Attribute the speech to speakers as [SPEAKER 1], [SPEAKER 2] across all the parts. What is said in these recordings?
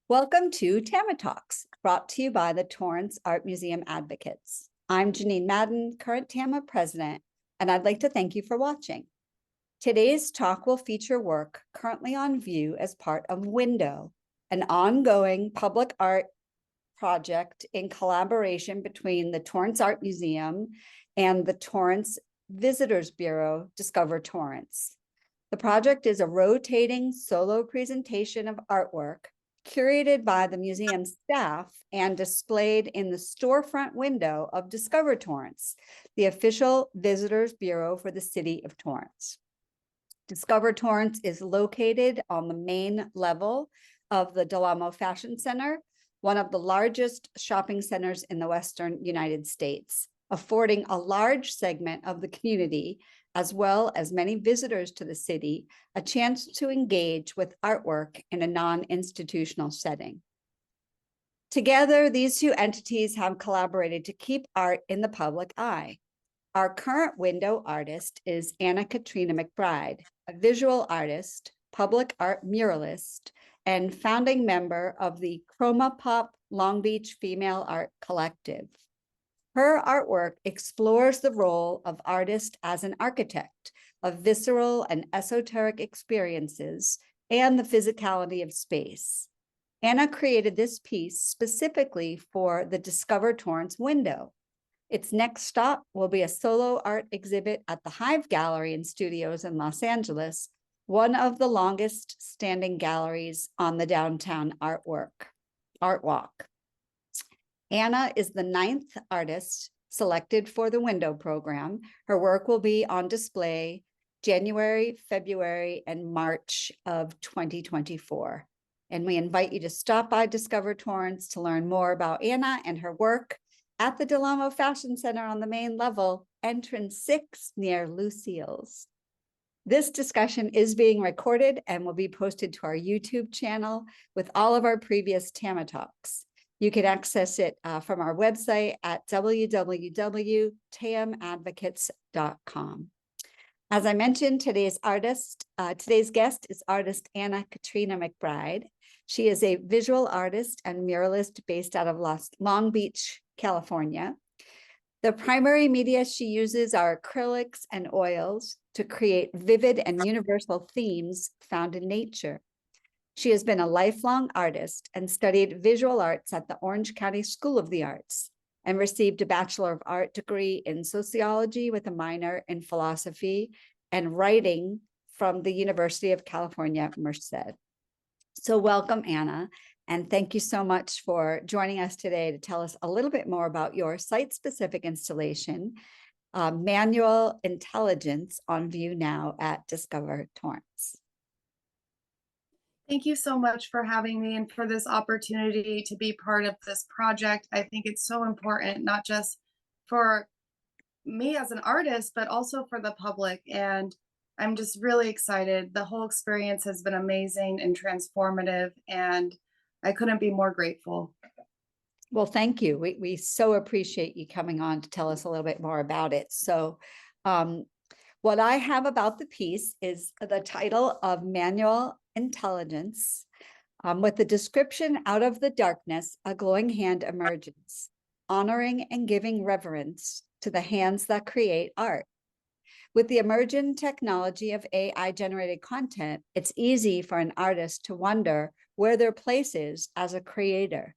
[SPEAKER 1] Welcome to TAMA Talks, brought to you by the Torrance Art Museum Advocates. I'm Janine Madden, current TAMA president, and I'd like to thank you for watching. Today's talk will feature work currently on view as part of Window, an ongoing public art project in collaboration between the Torrance Art Museum and the Torrance Visitors Bureau, Discover Torrance. The project is a rotating solo presentation of artwork curated by the museum staff and displayed in the storefront window of Discover Torrance, the official visitors bureau for the City of Torrance. Discover Torrance is located on the main level of the Amo Fashion Center, one of the largest shopping centers in the Western United States, affording a large segment of the community, as well as many visitors to the city, a chance to engage with artwork in a non-institutional setting. Together, these two entities have collaborated to keep art in the public eye. Our current window artist is Katrina McBride, a visual artist, public art muralist, and founding member of the Chroma Pop Long Beach Female Art Collective. Her artwork explores the role of artist as an architect of visceral and esoteric experiences and the physicality of space. Anna created this piece specifically for the Discover Torrance window. Its next stop will be a solo art exhibit at the Hive Gallery and Studios in Los Angeles, one of the longest standing galleries on the downtown art walk. Anna is the 9th artist selected for the window program. Her work will be on display January, February, and March of 2024. And we invite you to stop by Discover Torrance to learn more about Anna and her work at the Amo Fashion Center on the main level, entrance 6 near Lucille's. This discussion is being recorded and will be posted to our YouTube channel with all of our previous TAMA Talks. You can access it from our website at www.tamadvocates.com. As I mentioned, today's guest is artist Katrina McBride. She is a visual artist and muralist based out of Long Beach, California. The primary media she uses are acrylics and oils to create vivid and universal themes found in nature. She has been a lifelong artist and studied visual arts at the Orange County School of the Arts and received a Bachelor of Art degree in sociology with a minor in philosophy and writing from the University of California, Merced. So welcome, Anna, and thank you so much for joining us today to tell us a little bit more about your site-specific installation, Manual Intelligence, on view now at Discover Torrance.
[SPEAKER 2] Thank you so much for having me and for this opportunity to be part of this project. I think it's so important, not just for me as an artist, but also for the public. And I'm just really excited. The whole experience has been amazing and transformative, and I couldn't be more grateful.
[SPEAKER 1] Well, thank you. We so appreciate you coming on to tell us a little bit more about it. So what I have about the piece is the title of Manual Intelligence, with the description: out of the darkness, a glowing hand emerges, honoring and giving reverence to the hands that create art. With the emergent technology of AI-generated content, it's easy for an artist to wonder where their place is as a creator.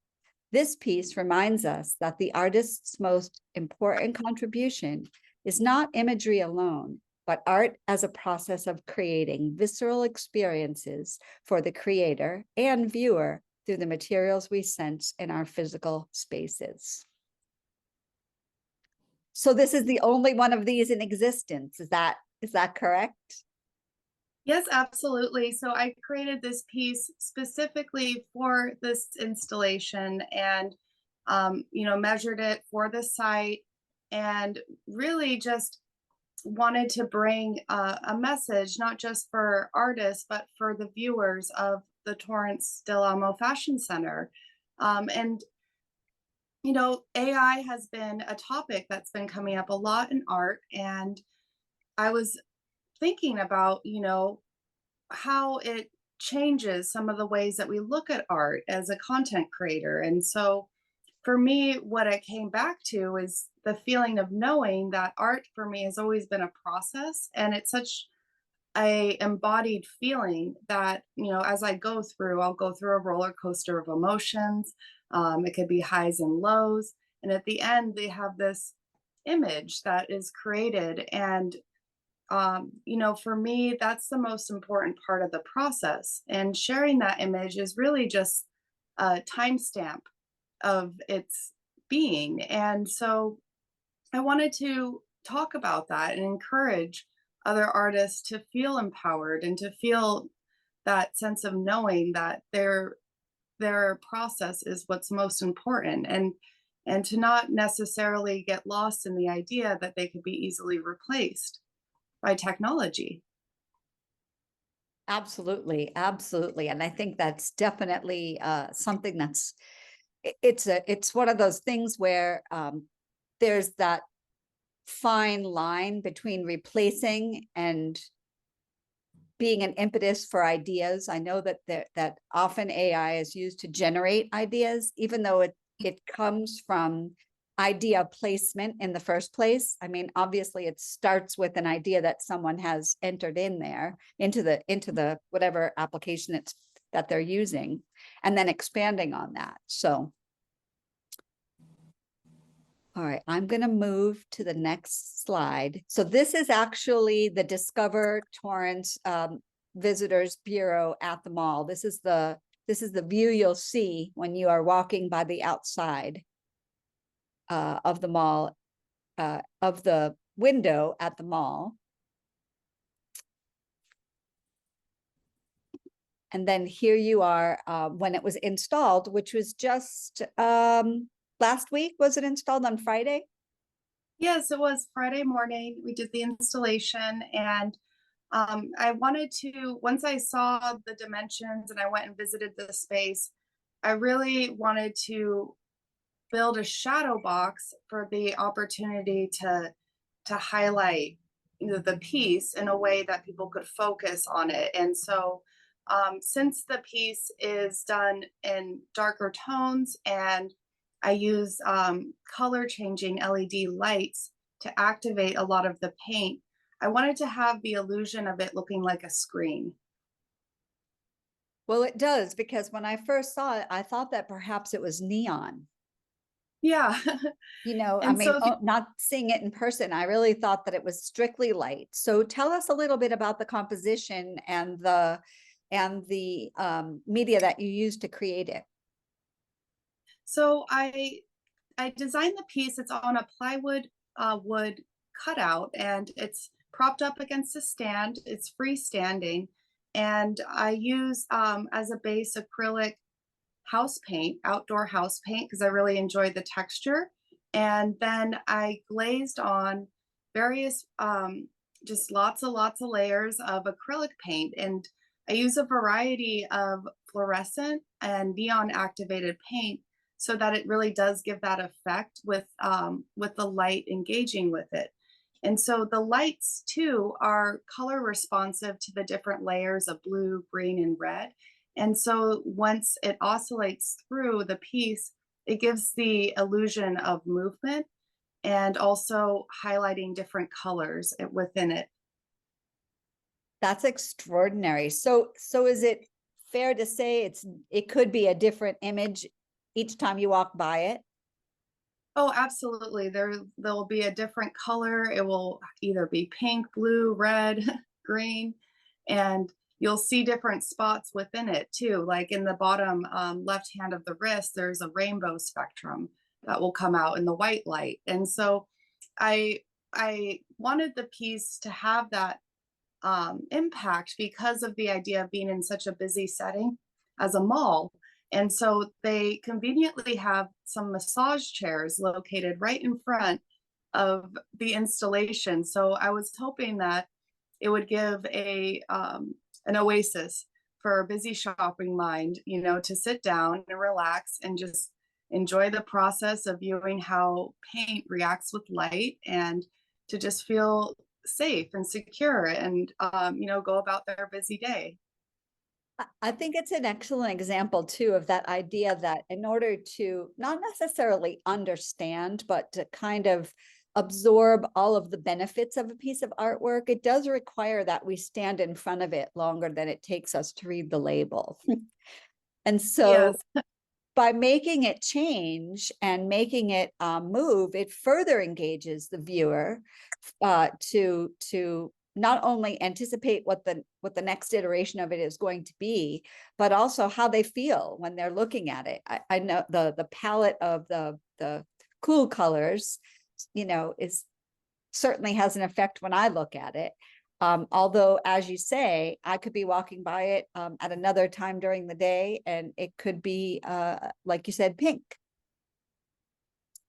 [SPEAKER 1] This piece reminds us that the artist's most important contribution is not imagery alone, but art as a process of creating visceral experiences for the creator and viewer through the materials we sense in our physical spaces. So this is the only one of these in existence. Is that correct?
[SPEAKER 2] Yes, absolutely. So I created this piece specifically for this installation and, measured it for the site and really just wanted to bring a message, not just for artists, but for the viewers of the Torrance Amo Fashion Center. AI has been a topic that's been coming up a lot in art. And I was thinking about, how it changes some of the ways that we look at art as a content creator. And so for me, what I came back to is the feeling of knowing that art for me has always been a process, and it's such a embodied feeling that, as I go through, I'll go through a roller coaster of emotions. It could be highs and lows, and at the end they have this image that is created. And for me, that's the most important part of the process, and sharing that image is really just a timestamp of its being. And so I wanted to talk about that and encourage other artists to feel empowered and to feel that sense of knowing that their process is what's most important, and to not necessarily get lost in the idea that they could be easily replaced by technology.
[SPEAKER 1] Absolutely, absolutely. And I think that's definitely something that's it's one of those things where there's that fine line between replacing and being an impetus for ideas. I know that that often AI is used to generate ideas, even though it comes from idea placement in the first place. I mean, obviously it starts with an idea that someone has entered in there into the whatever application it's that they're using, and then expanding on that. So all right, I'm going to move to the next slide. So this is actually the Discover Torrance Visitors Bureau at the mall. This is the view you'll see when you are walking by the outside of the mall, of the window at the mall. And then here you are when it was installed, which was just last week. Was it installed on Friday?
[SPEAKER 2] Yes, it was Friday morning. We did the installation, and I wanted to, once I saw the dimensions and I went and visited the space, I really wanted to build a shadow box for the opportunity to highlight the piece in a way that people could focus on it. And so since the piece is done in darker tones and I use color changing LED lights to activate a lot of the paint, I wanted to have the illusion of it looking like a screen.
[SPEAKER 1] Well, it does, because when I first saw it, I thought that perhaps it was neon.
[SPEAKER 2] Yeah.
[SPEAKER 1] I
[SPEAKER 2] And
[SPEAKER 1] mean,
[SPEAKER 2] so
[SPEAKER 1] not seeing it in person, I really thought that it was strictly light. So tell us a little bit about the composition and the media that you used to create it.
[SPEAKER 2] so I designed the piece. It's on a plywood wood cutout, and it's propped up against a stand. It's freestanding, and I use as a base acrylic house paint, outdoor house paint, because I really enjoy the texture. And then I glazed on various, just lots of layers of acrylic paint. And I use a variety of fluorescent and neon activated paint so that it really does give that effect with the light engaging with it. And so the lights too are color responsive to the different layers of blue, green, and red. And so once it oscillates through the piece, it gives the illusion of movement and also highlighting different colors within it.
[SPEAKER 1] That's extraordinary. So is it fair to say it could be a different image each time you walk by it?
[SPEAKER 2] Oh, absolutely. There'll be a different color. It will either be pink, blue, red, green, and you'll see different spots within it too. Like in the bottom left hand of the wrist, there's a rainbow spectrum that will come out in the white light. And so I I wanted the piece to have that impact because of the idea of being in such a busy setting as a mall. And so they conveniently have some massage chairs located right in front of the installation. So I was hoping that it would give a an oasis for a busy shopping mind, to sit down and relax and just enjoy the process of viewing how paint reacts with light, and to just feel safe and secure and go about their busy day.
[SPEAKER 1] I think it's an excellent example too of that idea that in order to not necessarily understand, but to kind of absorb all of the benefits of a piece of artwork, it does require that we stand in front of it longer than it takes us to read the label. And so
[SPEAKER 2] Yes.
[SPEAKER 1] by making it change and making it move, it further engages the viewer to not only anticipate what the next iteration of it is going to be, but also how they feel when they're looking at it. I know the palette of the cool colors, is certainly has an effect when I look at it. Although, as you say, I could be walking by it at another time during the day, and it could be, like you said, pink.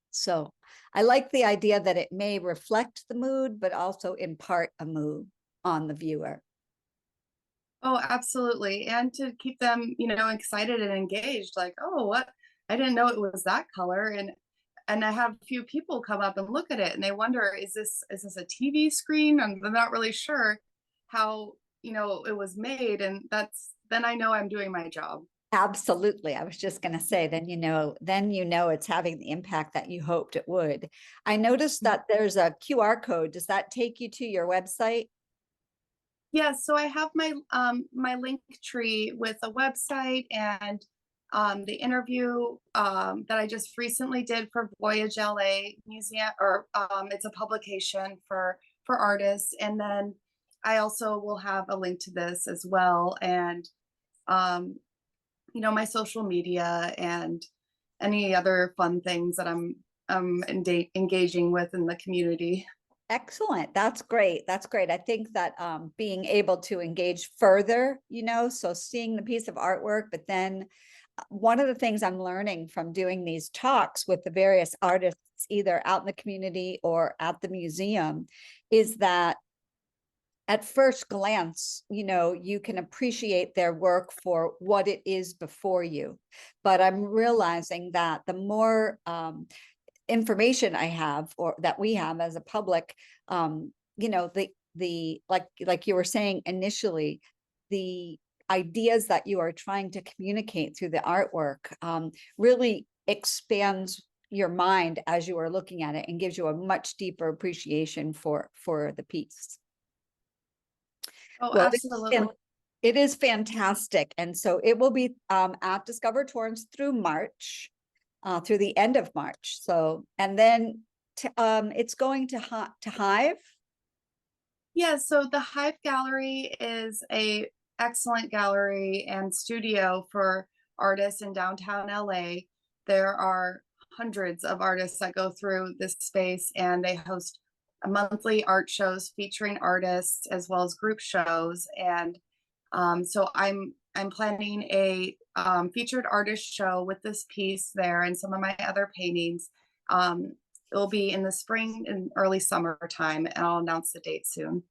[SPEAKER 1] So I like the idea that it may reflect the mood, but also impart a mood on the viewer.
[SPEAKER 2] Oh, absolutely. And to keep them, excited and engaged, like, oh, what? I didn't know it was that color. And I have a few people come up and look at it and they wonder, is this a TV screen? And they're not really sure how, it was made. And then I know I'm doing my job.
[SPEAKER 1] Absolutely. I was just going to say, then it's having the impact that you hoped it would. I noticed that there's a QR code. Does that take you to your website?
[SPEAKER 2] Yeah, so I have my link tree with a website and the interview that I just recently did for Voyage LA Museum, or it's a publication for artists. And then I also will have a link to this as well, and um, my social media and any other fun things that I'm engaging with in the community.
[SPEAKER 1] Excellent. That's great. That's great. I think that being able to engage further, so seeing the piece of artwork, but then one of the things I'm learning from doing these talks with the various artists, either out in the community or at the museum, is that at first glance, you can appreciate their work for what it is before you. But I'm realizing that the more information I have, or that we have as a public, the like you were saying initially, the ideas that you are trying to communicate through the artwork really expands your mind as you are looking at it and gives you a much deeper appreciation for the piece.
[SPEAKER 2] Oh,
[SPEAKER 1] Well,
[SPEAKER 2] absolutely.
[SPEAKER 1] it is fantastic. And so it will be at Discover Torrance through March, through the end of March. So, and then it's going to Hive.
[SPEAKER 2] Yeah, so the Hive Gallery is a excellent gallery and studio for artists in downtown LA. There are hundreds of artists that go through this space, and they host monthly art shows featuring artists as well as group shows. And so I'm planning a featured artist show with this piece there and some of my other paintings. It will be in the spring and early summertime, and I'll announce the date soon.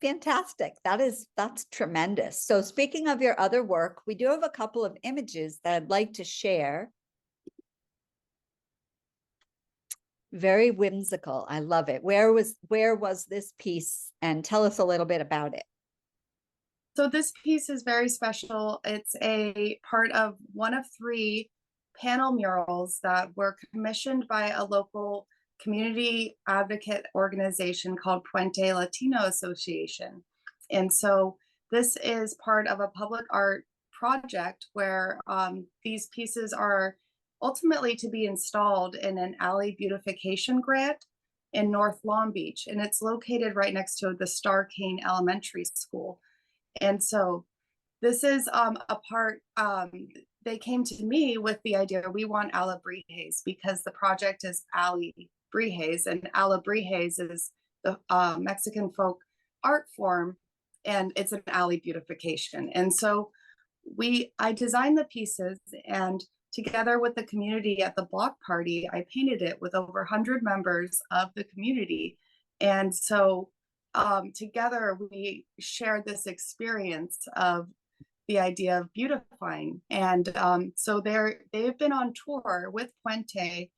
[SPEAKER 1] Fantastic. That's tremendous. So speaking of your other work, we do have a couple of images that I'd like to share. Very whimsical. I love it. Where was this piece? And tell us a little bit about it.
[SPEAKER 2] So this piece is very special. It's a part of one of three panel murals that were commissioned by a local community advocate organization called Puente Latino Association. And so this is part of a public art project where these pieces are ultimately to be installed in an alley beautification grant in North Long Beach. And it's located right next to the Star King Elementary School. And so this is a part, they came to me with the idea, we want alebrijes because the project is alebrijes, and alebrijes is the Mexican folk art form, and it's an alley beautification. And so I designed the pieces, and together with the community at the block party, I painted it with over 100 members of the community. And so together we shared this experience of the idea of beautifying. And so they've been on tour with Puente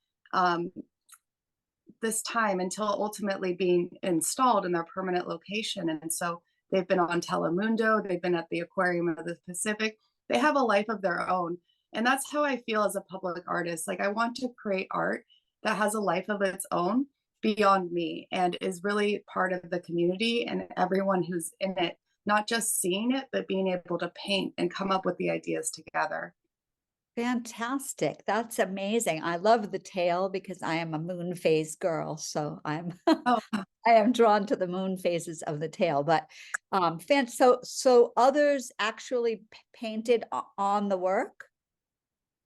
[SPEAKER 2] this time until ultimately being installed in their permanent location. And so they've been on Telemundo, they've been at the Aquarium of the Pacific. They have a life of their own. And that's how I feel as a public artist. Like I want to create art that has a life of its own beyond me and is really part of the community and everyone who's in it, not just seeing it, but being able to paint and come up with the ideas together.
[SPEAKER 1] Fantastic. That's amazing. I love the tail because I am a moon phase girl. So I'm
[SPEAKER 2] Oh,
[SPEAKER 1] I am drawn to the moon phases of the tail, but so others actually painted on the work.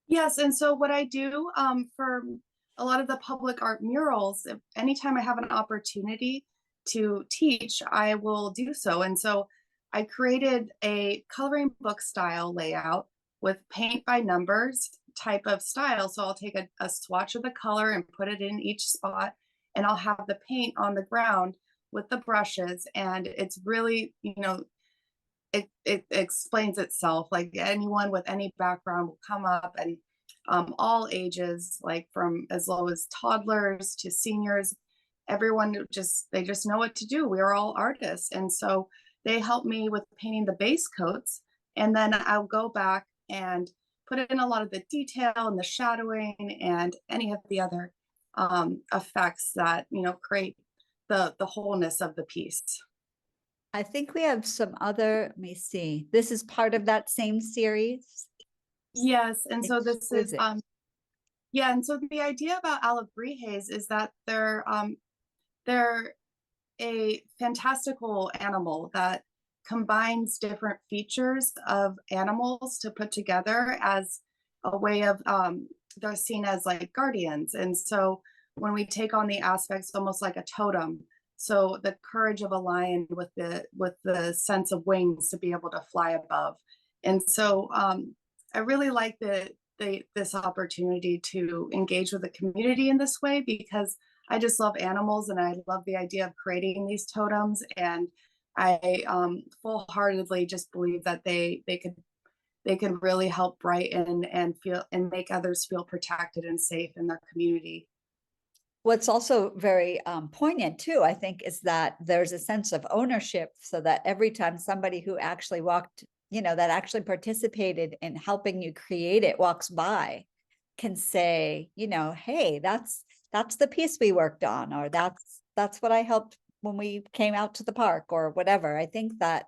[SPEAKER 2] yes. And so what I do for a lot of the public art murals, anytime I have an opportunity to teach, I will do so. And so I created a coloring book style layout with paint by numbers type of style. So I'll take a swatch of the color and put it in each spot, and I'll have the paint on the ground with the brushes. And it's really, it explains itself. Like anyone with any background will come up, and all ages, like from as low as toddlers to seniors, everyone they just know what to do. We are all artists. And so they help me with painting the base coats. And then I'll go back and put in a lot of the detail and the shadowing and any of the other effects that, create the wholeness of the piece.
[SPEAKER 1] I think we have some other, let me see. This is part of that same series.
[SPEAKER 2] Yes. And so this is
[SPEAKER 1] Exquisite.
[SPEAKER 2] yeah, and so the idea about alebrijes is that they're a fantastical animal that combines different features of animals to put together as a way of they're seen as like guardians. And so when we take on the aspects almost like a totem, so the courage of a lion with the sense of wings to be able to fly above. And so I really like this opportunity to engage with the community in this way, because I just love animals and I love the idea of creating these totems. And I full-heartedly just believe that they can really help brighten and feel and make others feel protected and safe in their community.
[SPEAKER 1] What's also very poignant too, I think, is that there's a sense of ownership, so that every time somebody who actually walked, that actually participated in helping you create it walks by, can say, hey, that's the piece we worked on, or that's what I helped when we came out to the park, or whatever. I think that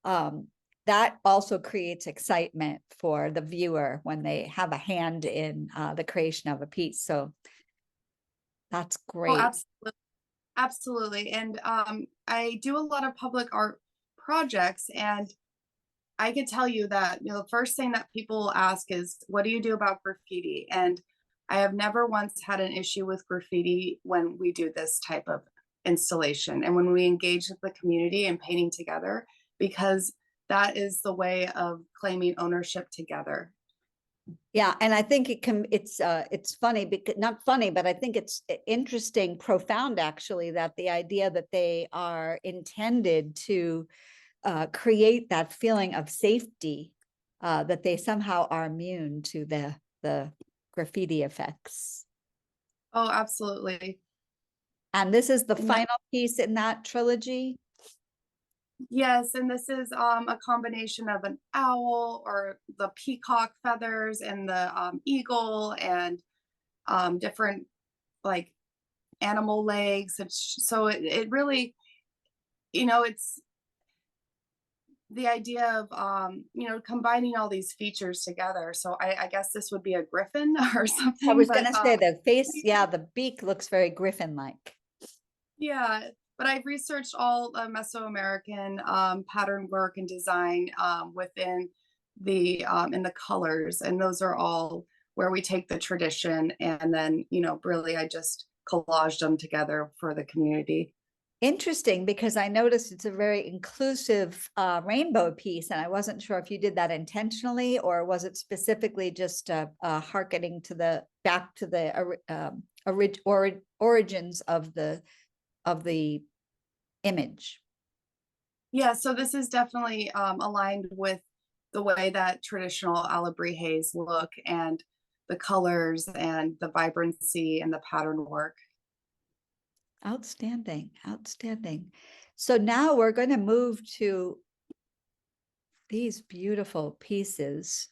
[SPEAKER 1] that also creates excitement for the viewer when they have a hand in the creation of a piece. So that's
[SPEAKER 2] Oh,
[SPEAKER 1] great.
[SPEAKER 2] absolutely. Absolutely. And I do a lot of public art projects, and I could tell you that, the first thing that people ask is, what do you do about graffiti? And I have never once had an issue with graffiti when we do this type of installation and when we engage with the community and painting together, because that is the way of claiming ownership together.
[SPEAKER 1] Yeah, and I think it's funny, because not funny, but I think it's interesting, profound actually, that the idea that they are intended to create that feeling of safety, that they somehow are immune to the graffiti effects.
[SPEAKER 2] Oh, absolutely.
[SPEAKER 1] And this is the
[SPEAKER 2] And
[SPEAKER 1] final piece in that trilogy.
[SPEAKER 2] yes, and this is a combination of an owl or the peacock feathers and the eagle and different like animal legs. So it really, it's the idea of combining all these features together. So I guess this would be a griffin or
[SPEAKER 1] I
[SPEAKER 2] something,
[SPEAKER 1] was
[SPEAKER 2] but
[SPEAKER 1] gonna say the face, yeah, the beak looks very griffin-like.
[SPEAKER 2] yeah. But I've researched all Mesoamerican pattern work and design within the in the colors, and those are all where we take the tradition and then really I just collaged them together for the community.
[SPEAKER 1] Interesting, because I noticed it's a very inclusive rainbow piece, and I wasn't sure if you did that intentionally, or was it specifically just hearkening to back to the origins of the image.
[SPEAKER 2] Yeah, so this is definitely aligned with the way that traditional alebrijes look, and the colors and the vibrancy and the pattern work.
[SPEAKER 1] Outstanding, outstanding. So now we're going to move to these beautiful pieces.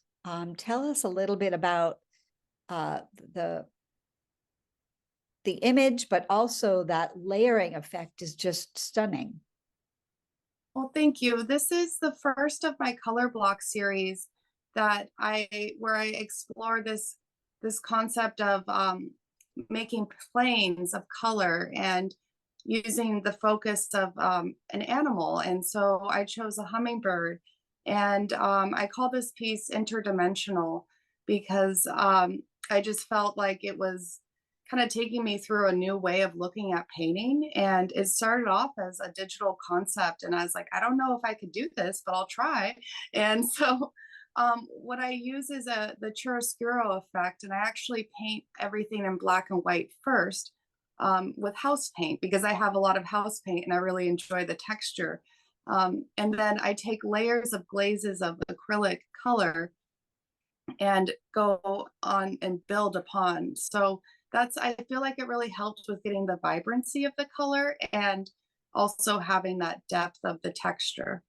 [SPEAKER 1] Tell us a little bit about the image, but also that layering effect is just stunning.
[SPEAKER 2] Well, thank you. This is the first of my color block series where I explore this concept of making planes of color and using the focus of an animal. And so I chose a hummingbird, and I call this piece interdimensional because I just felt like it was kind of taking me through a new way of looking at painting. And it started off as a digital concept. And I was like, I don't know if I could do this, but I'll try. And so what I use is the chiaroscuro effect. And I actually paint everything in black and white first with house paint, because I have a lot of house paint and I really enjoy the texture. And then I take layers of glazes of acrylic color and go on and build upon. So I feel like it really helped with getting the vibrancy of the color and also having that depth of the texture.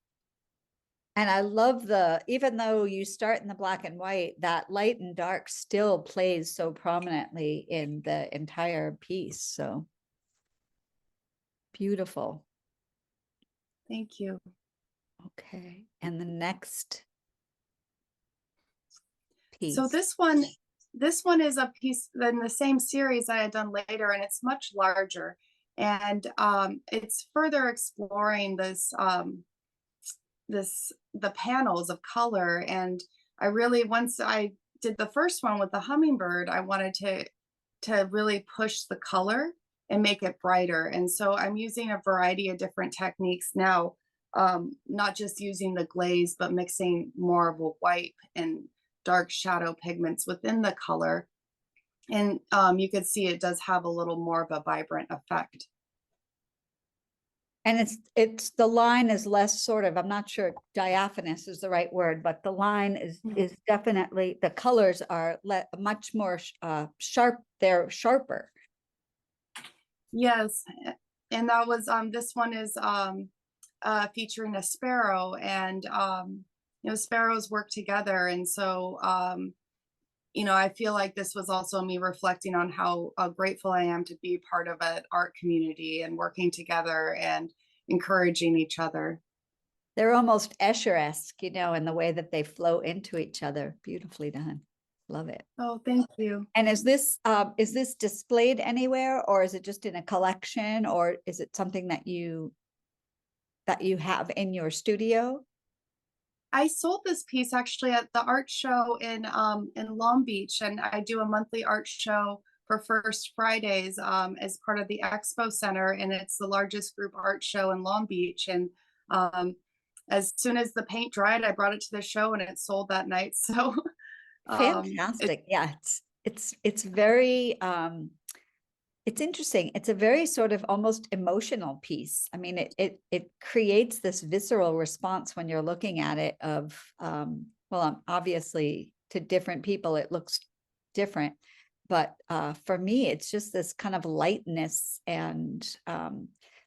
[SPEAKER 1] And I love even though you start in the black and white, that light and dark still plays so prominently in the entire piece. So beautiful.
[SPEAKER 2] Thank you.
[SPEAKER 1] Okay. And the next piece.
[SPEAKER 2] So this one is a piece in the same series I had done later, and it's much larger. And it's further exploring the panels of color. And once I did the first one with the hummingbird, I wanted to really push the color and make it brighter. And so I'm using a variety of different techniques now, not just using the glaze, but mixing more of a white and dark shadow pigments within the color. And you can see it does have a little more of a vibrant effect.
[SPEAKER 1] And it's the line is less sort of, I'm not sure diaphanous is the right word, but the line is definitely, the colors are much more sharp. They're sharper.
[SPEAKER 2] Yes. And that was this one is featuring a sparrow, and sparrows work together. And so I feel like this was also me reflecting on how grateful I am to be part of an art community and working together and encouraging each other.
[SPEAKER 1] They're almost Escher-esque, in the way that they flow into each other. Beautifully done. Love it.
[SPEAKER 2] Oh, thank you.
[SPEAKER 1] And is this displayed anywhere, or is it just in a collection, or is it something that you have in your studio?
[SPEAKER 2] I sold this piece actually at the art show in Long Beach, and I do a monthly art show for First Fridays as part of the Expo Center, and it's the largest group art show in Long Beach. And as soon as the paint dried, I brought it to the show, and it sold that night. So
[SPEAKER 1] fantastic. Yeah, it's very it's interesting. It's a very sort of almost emotional piece. I mean, it creates this visceral response when you're looking at it of, well, obviously to different people, it looks different. But for me, it's just this kind of lightness and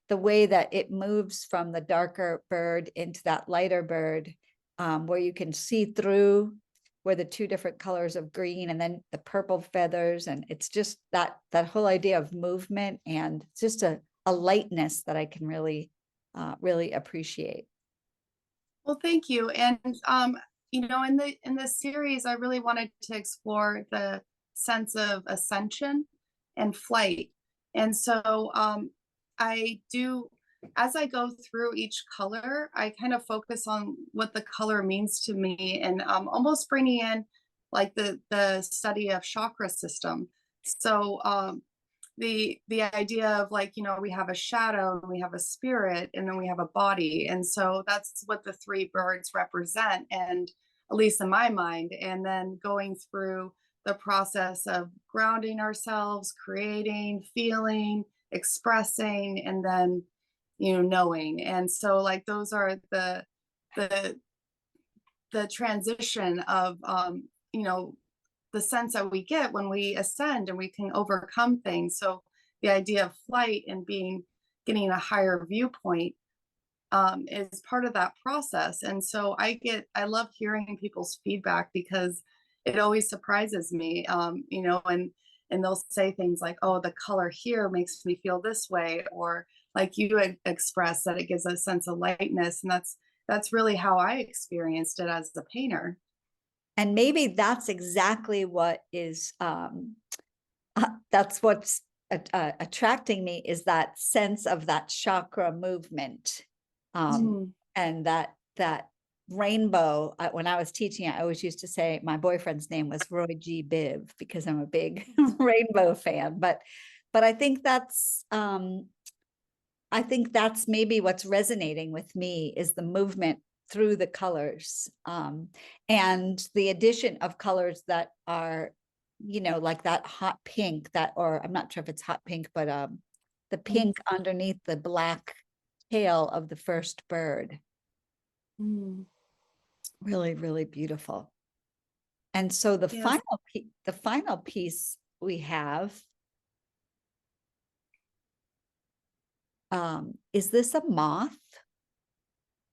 [SPEAKER 1] the way that it moves from the darker bird into that lighter bird, where you can see through where the two different colors of green and then the purple feathers. And it's just that whole idea of movement, and just a lightness that I can really, really appreciate.
[SPEAKER 2] Well, thank you. And in this series, I really wanted to explore the sense of ascension and flight. And so as I go through each color, I kind of focus on what the color means to me, and almost bringing in like the study of chakra system. So the idea of we have a shadow, and we have a spirit, and then we have a body. And so that's what the three birds represent, and at least in my mind. And then going through the process of grounding ourselves, creating, feeling, expressing, and then knowing. And so those are the transition of the sense that we get when we ascend and we can overcome things. So the idea of flight and getting a higher viewpoint is part of that process. And so I love hearing people's feedback because it always surprises me, and they'll say things like, oh, the color here makes me feel this way, or like you had expressed that it gives a sense of lightness. And that's really how I experienced it as a painter.
[SPEAKER 1] And maybe that's exactly what is, that's what's attracting me, is that sense of that chakra movement. And that rainbow. When I was teaching, I always used to say my boyfriend's name was Roy G. Biv because I'm a big rainbow fan. But I think that's maybe what's resonating with me is the movement through the colors, and the addition of colors that are, like that hot pink, or I'm not sure if it's hot pink, but the pink underneath the black tail of the first bird. Really, really beautiful. And so the
[SPEAKER 2] Yes.
[SPEAKER 1] final piece we have, is this a moth?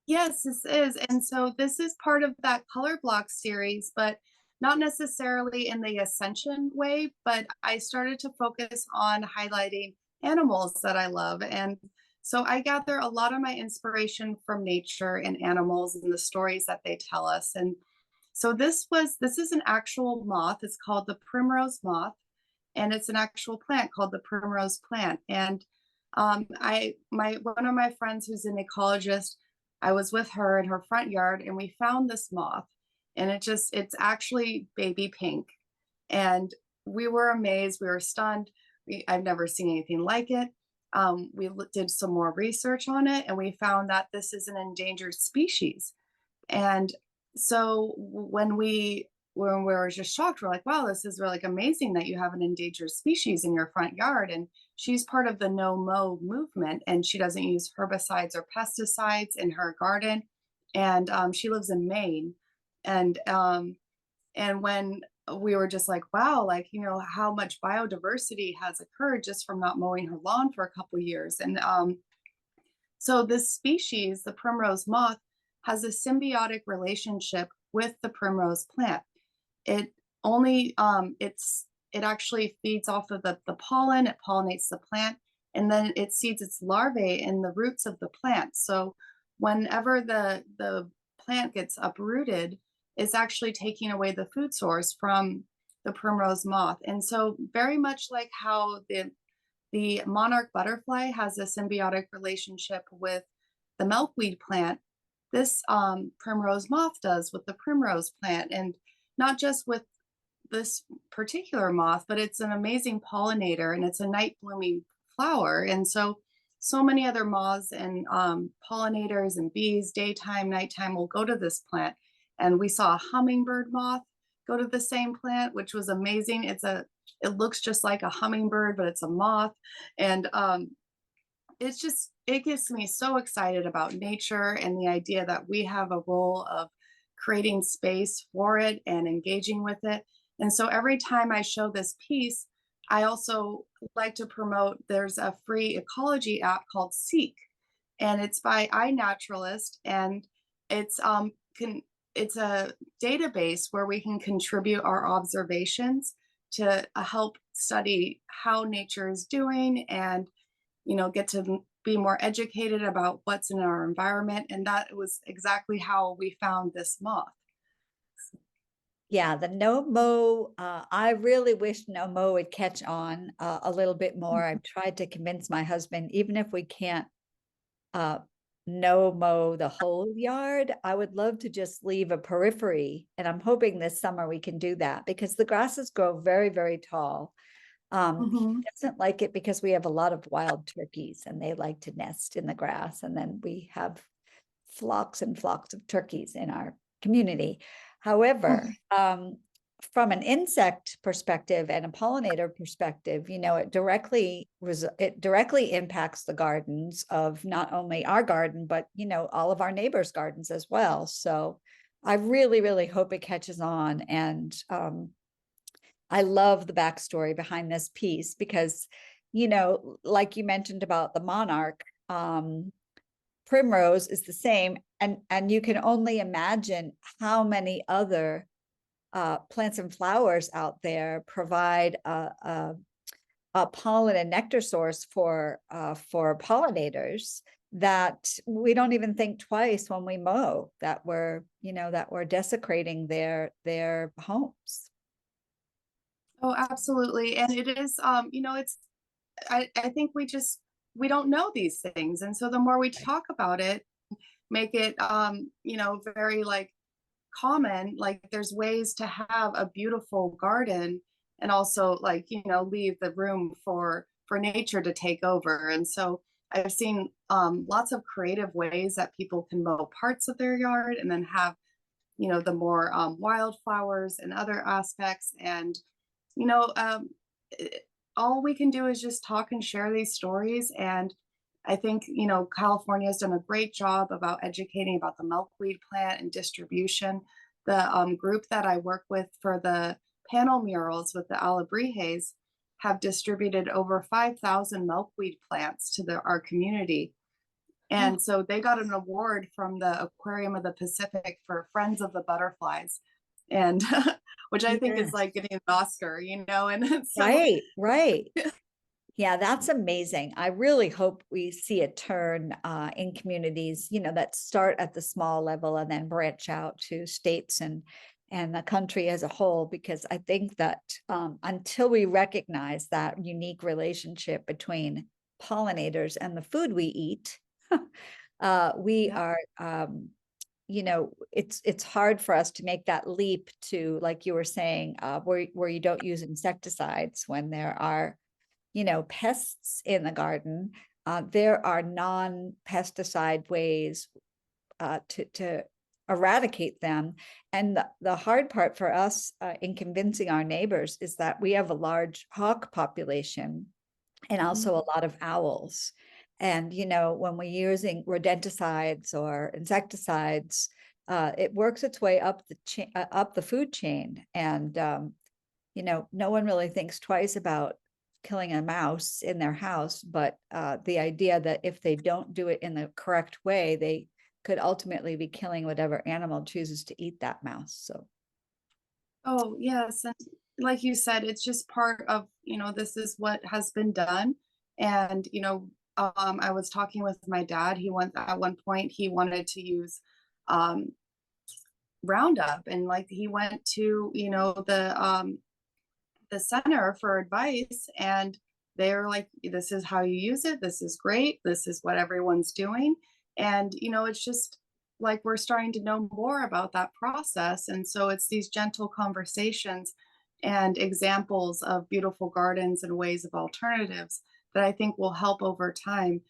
[SPEAKER 2] Yes, this is. And so this is part of that color block series, but not necessarily in the ascension way, but I started to focus on highlighting animals that I love. And so I gather a lot of my inspiration from nature and animals and the stories that they tell us. And so this is an actual moth. It's called the primrose moth, and it's an actual plant called the primrose plant. And one of my friends who's an ecologist, I was with her in her front yard and we found this moth, and it's actually baby pink. And we were amazed, we were stunned. I've never seen anything like it. We did some more research on it and we found that this is an endangered species. And so when we were just shocked, we're like, wow, this is really amazing that you have an endangered species in your front yard. And she's part of the no mow movement, and she doesn't use herbicides or pesticides in her garden. And she lives in Maine. And when we were just like, wow, how much biodiversity has occurred just from not mowing her lawn for a couple of years. And so this species, the primrose moth, has a symbiotic relationship with the primrose plant. It only it actually feeds off of the pollen, it pollinates the plant, and then it seeds its larvae in the roots of the plant. So whenever the plant gets uprooted, it's actually taking away the food source from the primrose moth. And so very much like how the monarch butterfly has a symbiotic relationship with the milkweed plant, this primrose moth does with the primrose plant. And not just with this particular moth, but it's an amazing pollinator and it's a night blooming flower. And so many other moths and pollinators and bees, daytime, nighttime, will go to this plant. And we saw a hummingbird moth go to the same plant, which was amazing. It looks just like a hummingbird, but it's a moth. And it gets me so excited about nature and the idea that we have a role of creating space for it and engaging with it. And so every time I show this piece, I also like to promote, there's a free ecology app called Seek, and it's by iNaturalist, and it's it's a database where we can contribute our observations to help study how nature is doing, and get to be more educated about what's in our environment. And that was exactly how we found this moth.
[SPEAKER 1] Yeah, the no mow. I really wish no mow would catch on a little bit more. I've tried to convince my husband, even if we can't no mow the whole yard, I would love to just leave a periphery. And I'm hoping this summer we can do that because the grasses grow very, very tall. He doesn't like it because we have a lot of wild turkeys and they like to nest in the grass. And then we have flocks and flocks of turkeys in our community. However, from an insect perspective and a pollinator perspective, it directly impacts the gardens of not only our garden, but all of our neighbors' gardens as well. So I really, really hope it catches on. And I love the backstory behind this piece because, like you mentioned about the monarch, primrose is the same, and you can only imagine how many other plants and flowers out there provide a pollen and nectar source for pollinators, that we don't even think twice when we mow that we're desecrating their homes.
[SPEAKER 2] Oh, absolutely. And it is, it's, I think we don't know these things. And so the more we talk about it, make it, very like common, like there's ways to have a beautiful garden and also like, leave the room for nature to take over. And so I've seen lots of creative ways that people can mow parts of their yard and then have, the more wildflowers and other aspects. And you know, um, all we can do is just talk and share these stories. And I think, California has done a great job about educating about the milkweed plant and distribution. The group that I work with for the panel murals with the Alebrijes have distributed over 5,000 milkweed plants to our community. And so they got an award from the Aquarium of the Pacific for Friends of the Butterflies. And which I think is like getting an Oscar, and so
[SPEAKER 1] right. Yeah, that's amazing. I really hope we see a turn in communities, that start at the small level and then branch out to states and the country as a whole, because I think that until we recognize that unique relationship between pollinators and the food we eat, we are it's hard for us to make that leap to, like you were saying, where you don't use insecticides when there are pests in the garden. There are non-pesticide ways to eradicate them. And the hard part for us in convincing our neighbors is that we have a large hawk population and also a lot of owls. And, when we're using rodenticides or insecticides, it works its way up the food chain. And, no one really thinks twice about killing a mouse in their house, but the idea that if they don't do it in the correct way, they could ultimately be killing whatever animal chooses to eat that mouse. So,
[SPEAKER 2] oh yes, and like you said, it's just part of, this is what has been done. And I was talking with my dad. At one point he wanted to use Roundup, and like he went to the center for advice, and they're like, this is how you use it, this is great, this is what everyone's doing. And it's just like we're starting to know more about that process. And so it's these gentle conversations and examples of beautiful gardens and ways of alternatives that I think will help over time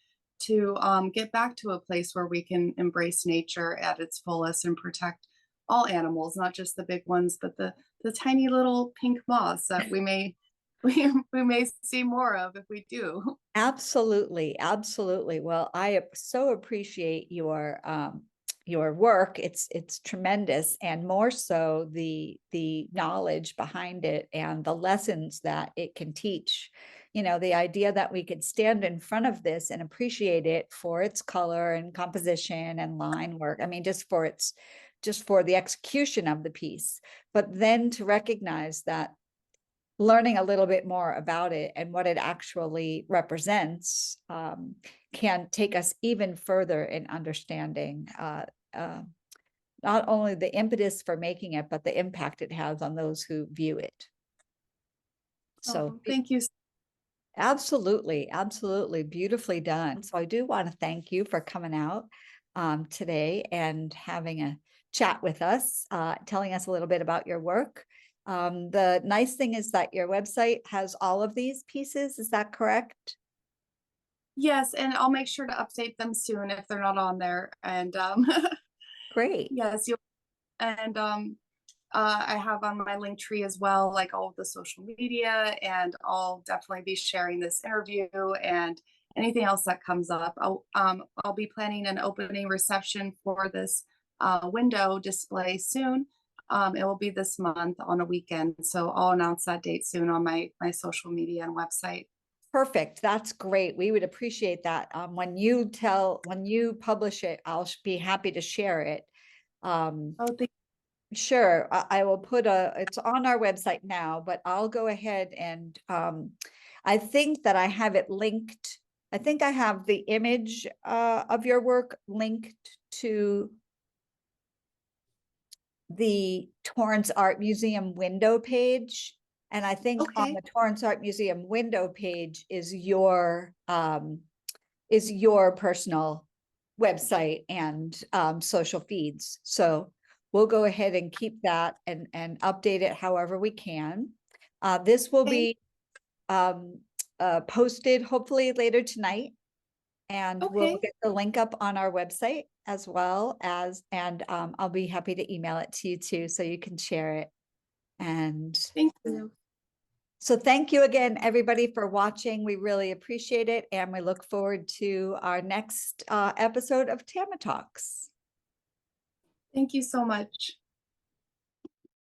[SPEAKER 2] to get back to a place where we can embrace nature at its fullest and protect all animals, not just the big ones, but the tiny little pink moths that we may see more of if we do.
[SPEAKER 1] absolutely. Well, I so appreciate your work. It's tremendous, and more so the knowledge behind it and the lessons that it can teach. The idea that we could stand in front of this and appreciate it for its color and composition and line work. I mean, just for the execution of the piece, but then to recognize that learning a little bit more about it and what it actually represents can take us even further in understanding not only the impetus for making it, but the impact it has on those who view it. So
[SPEAKER 2] thank you.
[SPEAKER 1] absolutely, beautifully done. So I do want to thank you for coming out today and having a chat with us, telling us a little bit about your work. The nice thing is that your website has all of these pieces. Is that correct?
[SPEAKER 2] Yes, and I'll make sure to update them soon if they're not on there. And
[SPEAKER 1] Great.
[SPEAKER 2] yes, and I have on my link tree as well, like all of the social media, and I'll definitely be sharing this interview and anything else that comes up. I'll be planning an opening reception for this window display soon. It will be this month on a weekend, so I'll announce that date soon on my social media and website.
[SPEAKER 1] Perfect. That's great. We would appreciate that. When you publish it, I'll be happy to share it.
[SPEAKER 2] Oh,
[SPEAKER 1] Sure. I will put it's on our website now, but I'll go ahead and, I think that I have it linked. I think I have the image, of your work linked to the Torrance Art Museum window page. And I think on
[SPEAKER 2] okay.
[SPEAKER 1] the Torrance Art Museum window page is your personal website and social feeds. So we'll go ahead and keep that and update it however we can. This will
[SPEAKER 2] Okay.
[SPEAKER 1] be posted hopefully later tonight. And we'll
[SPEAKER 2] Okay.
[SPEAKER 1] get the link up on our website as well as, and I'll be happy to email it to you too, so you can share it. And
[SPEAKER 2] Thank you.
[SPEAKER 1] so thank you again, everybody, for watching. We really appreciate it. And we look forward to our next episode of TAMA Talks.
[SPEAKER 2] Thank you so much.